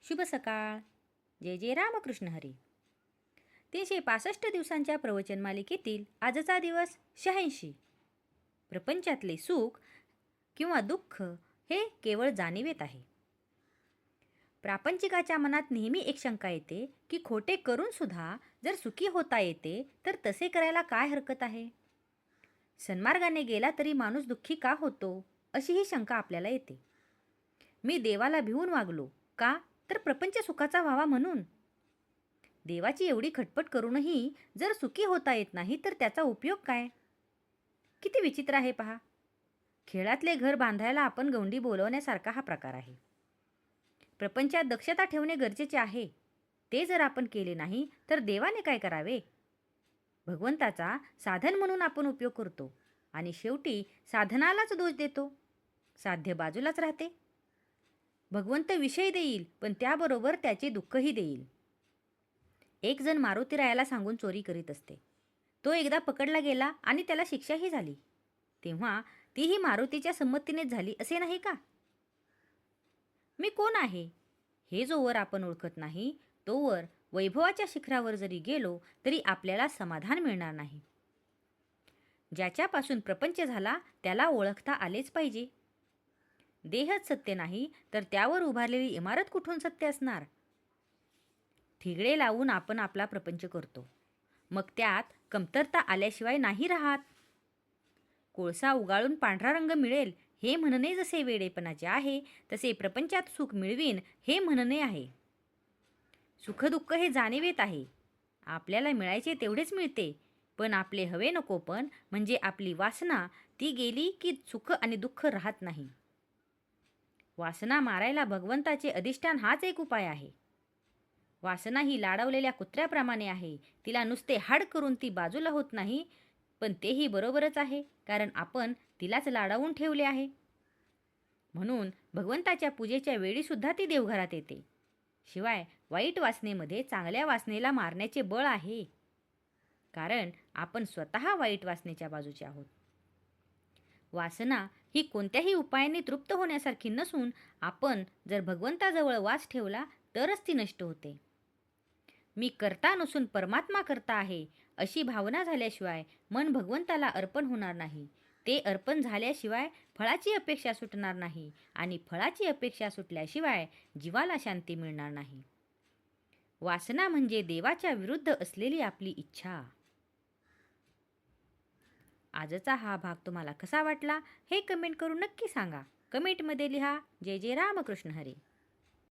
शुभ सकाळ. जय जय रामकृष्ण हरी. 365 दिवसांच्या प्रवचन मालिकेतील आजचा दिवस 86. प्रपंचातले सुख किंवा दुःख हे केवळ जाणीवेत आहे. प्रापंचिकाच्या मनात नेहमी एक शंका येते की खोटे करून सुद्धा जर सुखी होता येते तर तसे करायला काय हरकत आहे. सन्मार्गाने गेला तरी माणूस दुःखी का होतो, अशी ही शंका आपल्याला येते. मी देवाला भिवून वागलो का, तर प्रपंच सुखाचा व्हावा म्हणून. देवाची एवढी खटपट करूनही जर सुखी होता येत नाही तर त्याचा उपयोग काय. किती विचित्र आहे पहा. खेळातले घर बांधायला आपण गवंडी बोलवण्यासारखा हा प्रकार आहे. प्रपंचात दक्षता ठेवणे गरजेचे आहे. ते जर आपण केले नाही तर देवाने काय करावे. भगवंताचा साधन म्हणून आपण उपयोग करतो आणि शेवटी साधनालाच दोष देतो. साध्य बाजूलाच राहते. भगवंत विषय देईल पण त्याबरोबर त्याचे दुःखही देईल. एक जण मारुती रायाला सांगून चोरी करीत असते. तो एकदा पकडला गेला आणि त्याला शिक्षाही झाली. तेव्हा तीही मारुतीच्या संमतीनेच झाली असे नाही का. मी कोण आहे हे जोवर आपण ओळखत नाही तोवर वैभवाच्या शिखरावर जरी गेलो तरी आपल्याला समाधान मिळणार नाही. ज्याच्यापासून प्रपंच झाला त्याला ओळखता आलेच पाहिजे. देहच सत्य नाही तर त्यावर उभारलेली इमारत कुठून सत्य असणार. ठिगळे लावून आपण आपला प्रपंच करतो, मग त्यात कमतरता आल्याशिवाय नाही राहत. कोळसा उगाळून पांढरा रंग मिळेल हे म्हणणे जसे वेडेपणाचे आहे तसे प्रपंचात सुख मिळवीन हे म्हणणे आहे. सुखदुःख हे जाणीवेत आहे. आपल्याला मिळायचे तेवढेच मिळते, पण आपले हवे नको पण म्हणजे आपली वासना ती गेली की सुख आणि दुःख राहत नाही. वासना मारायला भगवंताचे अधिष्ठान हाच एक उपाय आहे. वासना ही लाडवलेल्या कुत्र्याप्रमाणे आहे. तिला नुसते हाड करून ती बाजूला होत नाही, पण तेही बरोबरच आहे कारण आपण तिलाच लाडावून ठेवले आहे. म्हणून भगवंताच्या पूजेच्या वेळीसुद्धा ती देवघरात येते. शिवाय वाईट वासनेमध्ये चांगल्या वासनेला मारण्याचे बळ आहे, कारण आपण स्वतः वाईट वासनेच्या बाजूचे आहोत. वासना ही कोणत्याही उपायाने तृप्त होण्यासारखी नसून आपण जर भगवंताजवळ वास ठेवला तरच ती नष्ट होते. मी करता नसून परमात्मा करता आहे अशी भावना झाल्याशिवाय मन भगवंताला अर्पण होणार नाही. ते अर्पण झाल्याशिवाय फळाची अपेक्षा सुटणार नाही आणि फळाची अपेक्षा सुटल्याशिवाय जीवाला शांती मिळणार नाही. वासना म्हणजे देवाच्या विरुद्ध असलेली आपली इच्छा. आजचा हा भाग तुम्हाला कसा वाटला हे कमेंट करून नक्की सांगा. कमेंटमध्ये लिहा. जय जय रामकृष्ण हरी.